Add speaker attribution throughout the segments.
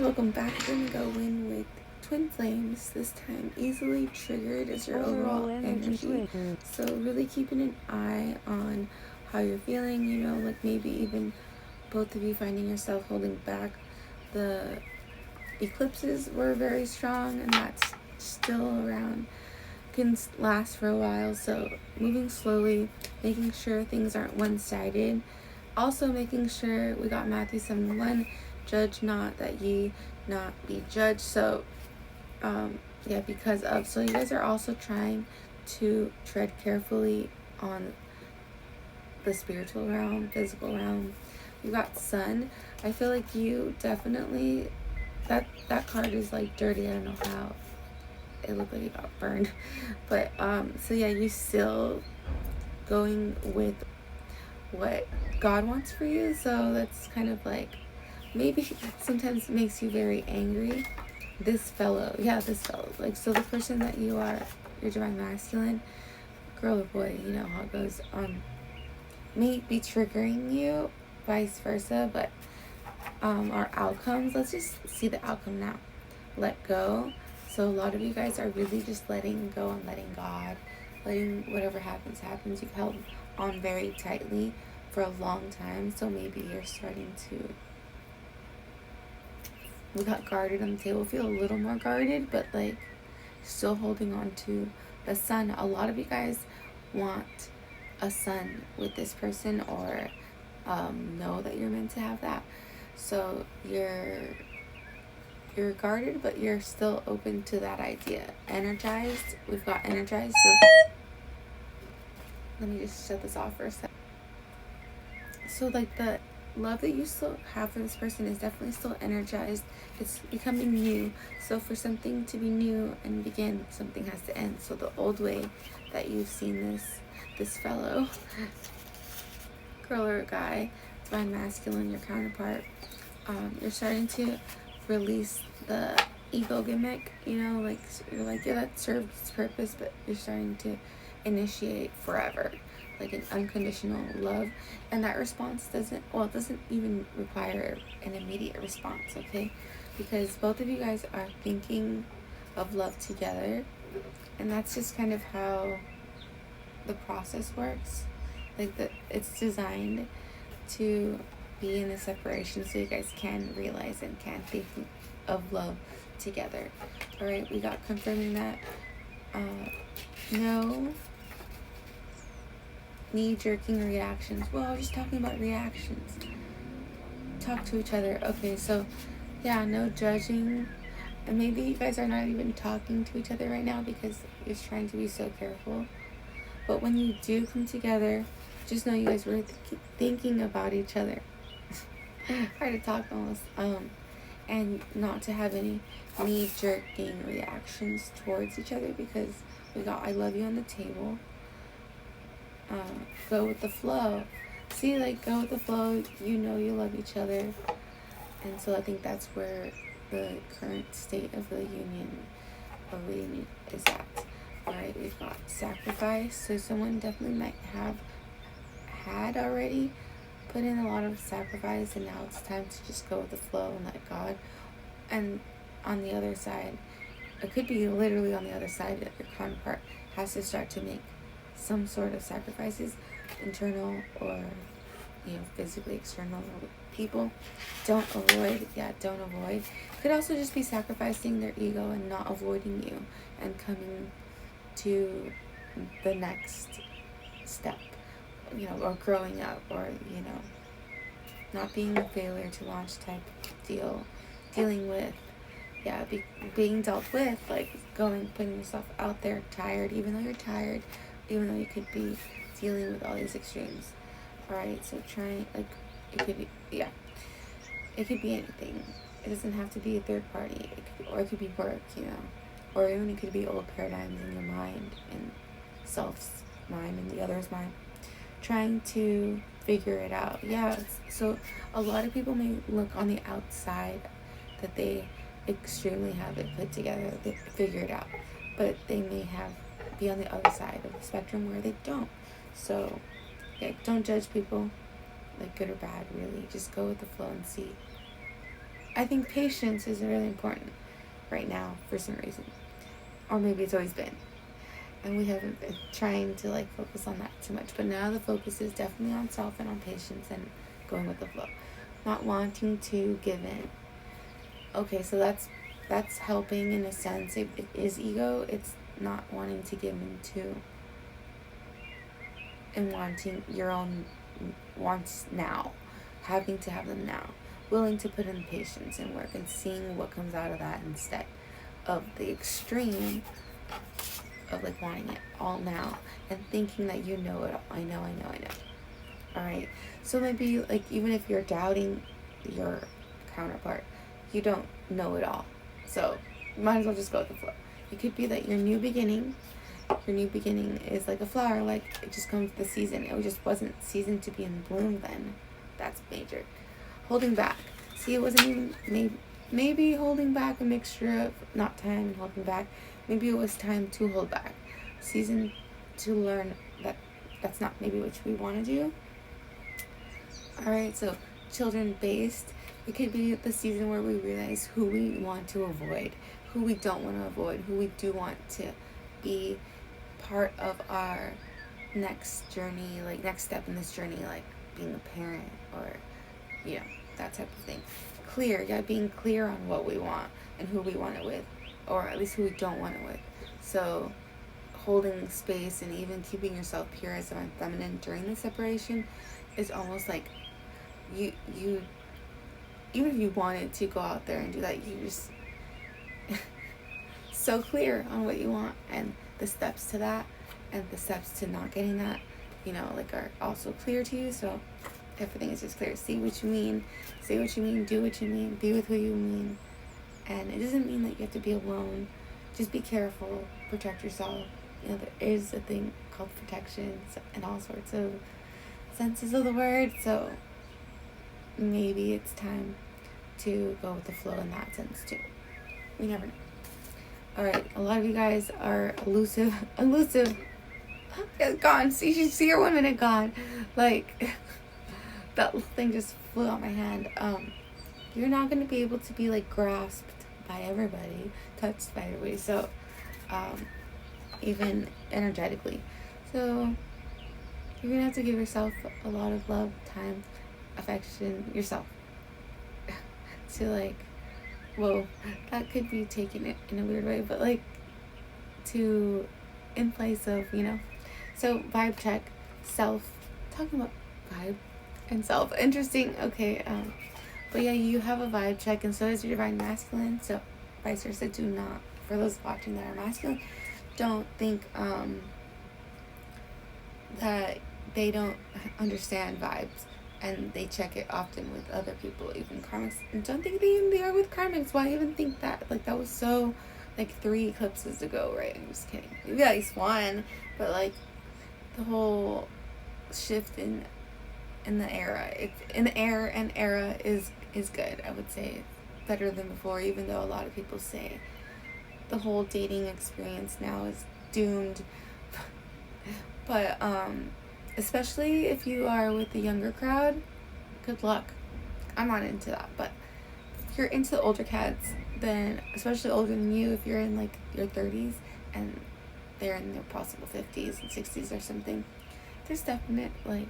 Speaker 1: welcome back. We're going to go in with Twin Flames this time. Easily triggered is your overall energy. So really keeping an eye on how you're feeling, you know, like maybe even both of you finding yourself holding back. The eclipses were very strong and that's still around, can last for a while. So moving slowly, making sure things aren't one-sided. Also making sure we got Matthew 7:1, judge not that ye not be judged. So because of, so you guys are also trying to tread carefully on the spiritual realm, physical realm. You got Sun. I feel like you definitely, that card is like dirty. I don't know how it looked like it got burned, but so yeah, you still going with what God wants for you. So that's kind of like, maybe sometimes makes you very angry. This fellow, like, so the person that you are, your divine masculine, girl or boy, you know how it goes, may be triggering you, vice versa, but our outcomes, let's just see the outcome now. Let go. So a lot of you guys are really just letting go and letting God, letting whatever happens. You've held on very tightly for a long time, so maybe you're starting to, we got guarded on the table, feel a little more guarded, but like still holding on to the Sun. A lot of you guys want a Sun with this person, or know that you're meant to have that. So you're guarded, but you're still open to that idea. Energized, we've got energized. So let me just shut this off for a second. So like the love that you still have for this person is definitely still energized. It's becoming new. So for something to be new and begin, something has to end. So the old way that you've seen this fellow, girl or guy, divine masculine, your counterpart, you're starting to release the ego gimmick, you know, like you're like, yeah, that served its purpose, but you're starting to initiate forever, like an unconditional love. And that response doesn't even require an immediate response, okay? Because both of you guys are thinking of love together, and that's just kind of how the process works. Like it's designed to be in a separation so you guys can realize and can think of love together. All right, we got confirming that no knee-jerking reactions. Well, I was just talking about reactions. Talk to each other. Okay, so yeah, no judging. And maybe you guys are not even talking to each other right now because you're trying to be so careful. But when you do come together, just know you guys were thinking about each other. Hard to talk almost. And not to have any knee-jerking reactions towards each other, because we got I love you on the table. Go with the flow. See, like, go with the flow. You know you love each other. And so I think that's where the current state of the union or reunion is at. Alright, we've got sacrifice. So someone definitely might have had already put in a lot of sacrifice, and now it's time to just go with the flow and let God. And on the other side, it could be literally on the other side, that your counterpart has to start to make some sort of sacrifices, internal or, you know, physically external people. Don't avoid. Could also just be sacrificing their ego and not avoiding you and coming to the next step, you know, or growing up, or, you know, not being a failure to launch type dealing with, being dealt with, like putting yourself out there, tired, even though you're tired, even though you could be dealing with all these extremes. Alright, so trying, like, it could be anything. It doesn't have to be a third party, it could be work, you know, or even it could be old paradigms in your mind and self's mind and the other's mind, trying to figure it out. So a lot of people may look on the outside that they extremely have it put together, they figure it out, but they may be on the other side of the spectrum where they don't. So don't judge people, like good or bad, really. Just go with the flow and see I think patience is really important right now for some reason. Or maybe it's always been. And we haven't been trying to like focus on that too much. But now the focus is definitely on self and on patience and going with the flow. Not wanting to give in. Okay, so that's helping in a sense. It is ego. It's not wanting to give into and wanting your own wants now. Having to have them now. Willing to put in patience and work and seeing what comes out of that instead of the extreme of like wanting it all now and thinking that you know it all. I know. Alright, so maybe like even if you're doubting your counterpart, you don't know it all, so you might as well just go with the flow. It could be that your new beginning is like a flower, like it just comes with the season. It just wasn't seasoned to be in bloom then. That's major. Holding back. See, it wasn't even maybe holding back a mixture of not time and holding back. Maybe it was time to hold back. Season to learn that that's not maybe what we want to do. Alright, so children based. It could be the season where we realize who we want to avoid, who we don't want to avoid, who we do want to be part of our next journey, like next step in this journey, like being a parent or, you know, that type of thing. Being clear on what we want and who we want it with, or at least who we don't want it with. So holding space and even keeping yourself pure as a feminine during the separation is almost like you even if you wanted to go out there and do that, you just so clear on what you want and the steps to that and the steps to not getting that, you know, like are also clear to you. So everything is just clear. See what you mean, say what you mean, do what you mean, be with who you mean. And it doesn't mean that you have to be alone. Just be careful, protect yourself. You know, there is a thing called protection and all sorts of senses of the word. So maybe it's time to go with the flow in that sense too. We never know. Alright, a lot of you guys are elusive. It's gone. See your 1 minute gone. Like that thing just flew out my hand. You're not going to be able to be like grasped by everybody, touched by everybody, so even energetically. So you're going to have to give yourself a lot of love, time, affection, yourself. To like, whoa, that could be taken it in a weird way, but like to in place of, you know. So vibe check, self, talking about vibe and self, interesting. Okay, but yeah, you have a vibe check, and so does your divine masculine. So vice versa. Do not, for those watching that are masculine, don't think that they don't understand vibes and they check it often with other people, even karmics, and don't think they are with karmics. Why even think that? Like that was so like 3 eclipses ago, right? I'm just kidding. Maybe at least 1, but like the whole shift in the era, in the air and era is good. I would say it's better than before, even though a lot of people say the whole dating experience now is doomed. But especially if you are with the younger crowd, good luck. I'm not into that, but if you're into the older cats, then especially older than you, if you're in like your 30s and they're in their possible 50s and 60s or something, there's definite like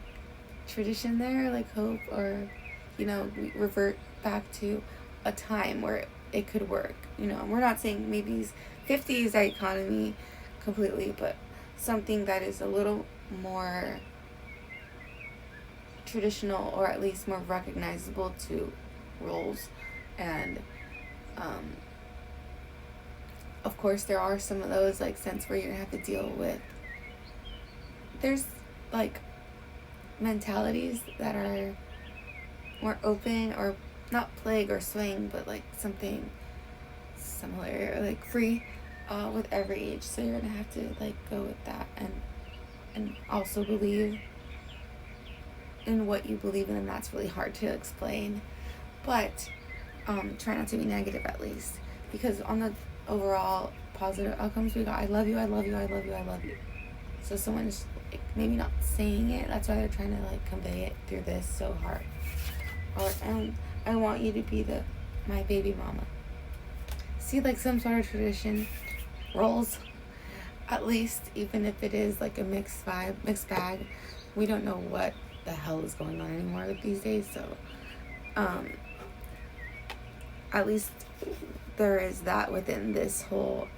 Speaker 1: tradition there, like hope, or you know, we revert back to a time where it could work. You know, we're not saying maybe 50s our economy completely, but something that is a little more traditional, or at least more recognizable to roles. And of course there are some of those like sense where you're gonna have to deal with, there's like mentalities that are more open, or not plague or swing, but like something similar, like free with every age. So you're gonna have to like go with that and also believe in what you believe in, and that's really hard to explain. But try not to be negative, at least, because on the overall positive outcomes we got, I love you, I love you, I love you, I love you. So someone's like, maybe not saying it, that's why they're trying to like convey it through this so hard. Or and I want you to be the my baby mama. See, like some sort of tradition rolls, at least, even if it is like a mixed bag. We don't know what the hell is going on anymore these days, so at least there is that within this whole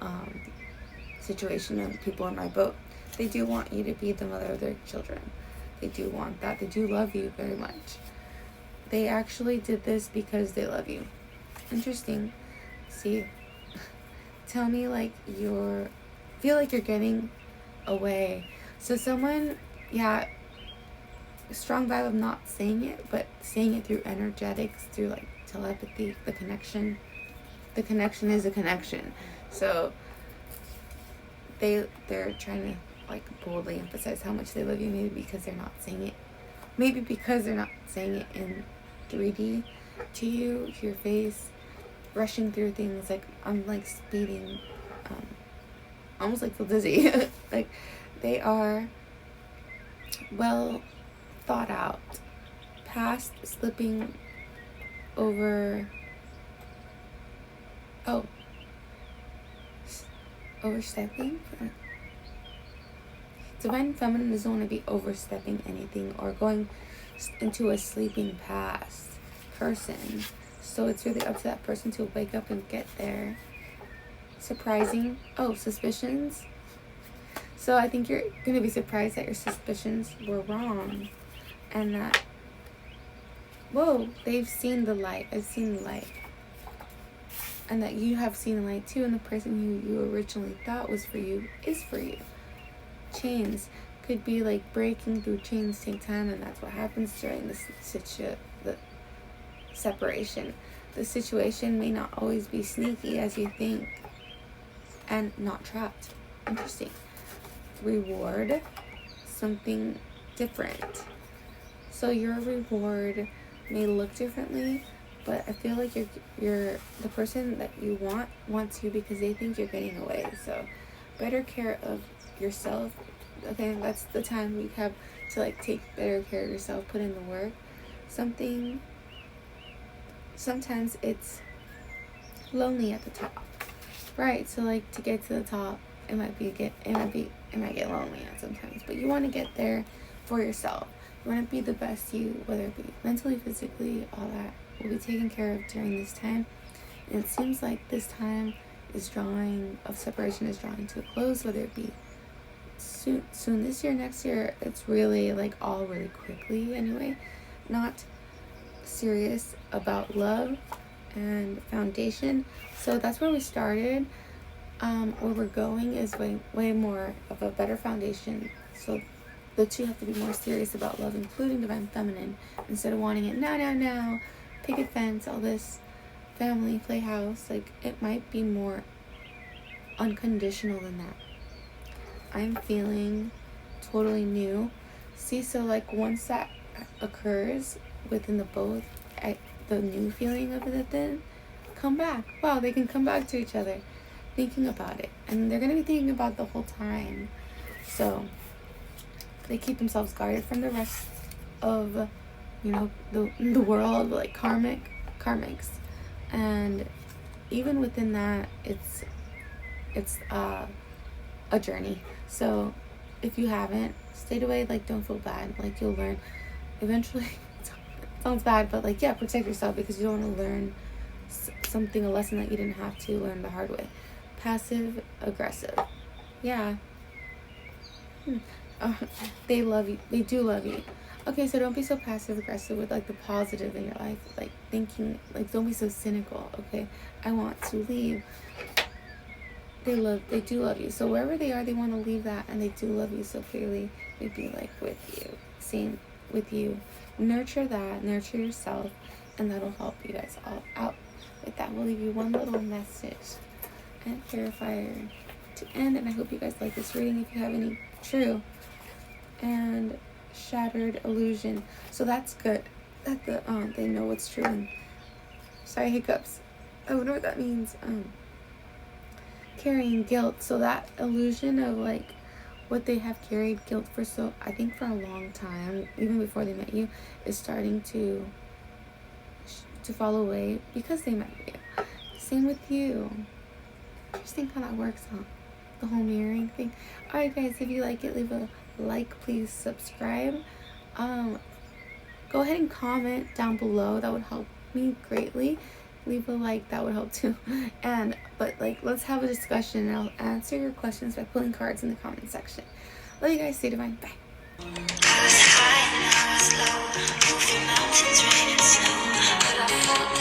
Speaker 1: situation of people in my boat. They do want you to be the mother of their children. They do want that. They do love you very much. They actually did this because they love you. Interesting. See, tell me like feel like you're getting away. So someone, yeah, strong vibe of not saying it, but saying it through energetics, through like telepathy, the connection. The connection is a connection. So they're trying to like boldly emphasize how much they love you, maybe because they're not saying it. Maybe because they're not saying it in 3D to you, to your face, rushing through things like I'm like speeding, almost like feel dizzy. Like they are well thought out, past slipping over. Overstepping. Divine feminine doesn't want to be overstepping anything or going into a sleeping past person. So it's really up to that person to wake up and get there. Surprising. Suspicions. So I think you're going to be surprised that your suspicions were wrong. And that, they've seen the light. I've seen the light. And that you have seen the light too. And the person who you originally thought was for you is for you. Chains could be like breaking through. Chains take time, and that's what happens during the separation. The situation may not always be sneaky as you think, and not trapped. Interesting. Reward, something different. So your reward may look differently, but I feel like you're the person that you wants you because they think you're getting away. So better care of yourself. Okay, that's the time we have to like take better care of yourself, put in the work. Sometimes it's lonely at the top, right? So like to get to the top, it might get lonely at sometimes, but you want to get there for yourself. You want to be the best you, whether it be mentally, physically, all that will be taken care of during this time. And it seems like this time of separation is drawing to a close, whether it be soon this year, next year. It's really like all really quickly anyway. Not serious about love and foundation. So that's where we started. Where we're going is way more of a better foundation. So the two have to be more serious about love, including divine feminine, instead of wanting it now, picket fence, all this family playhouse. Like it might be more unconditional than that. I'm feeling totally new. See, so like once that occurs within the both, the new feeling of it, then come back. Wow, they can come back to each other, thinking about it, and they're gonna be thinking about it the whole time. So they keep themselves guarded from the rest of, the world, like karmics, and even within that, it's a journey. So if you haven't stayed away, like don't feel bad. Like you'll learn eventually. It sounds bad, but like protect yourself because you don't want to learn a lesson that you didn't have to learn the hard way. Passive aggressive. Yeah. They love you. They do love you. Okay, so don't be so passive aggressive with like the positive in your life. Like thinking, like don't be so cynical. Okay, I want to leave. They do love you. So wherever they are, they want to leave that, and they do love you so clearly. They'd be like with you, same with you. Nurture that, nurture yourself, and that'll help you guys all out. With that, we'll leave you one little message and clarifier to end, and I hope you guys like this reading. If you have any true and shattered illusion, so that's good that they know what's true. And sorry, hiccups. I wonder what that means. Carrying guilt, so that illusion of like what they have carried guilt for, so I think for a long time, even before they met you, is starting to to fall away because they met you. Same with you. Interesting how that works, huh? The whole mirroring thing. Alright guys, if you like it, leave a like, please subscribe. Go ahead and comment down below. That would help me greatly. Leave a like, that would help too. But let's have a discussion, and I'll answer your questions by pulling cards in the comment section. Love you guys. Stay divine. Bye. I was high and I was low, moving mountains, rain and snow, but I fought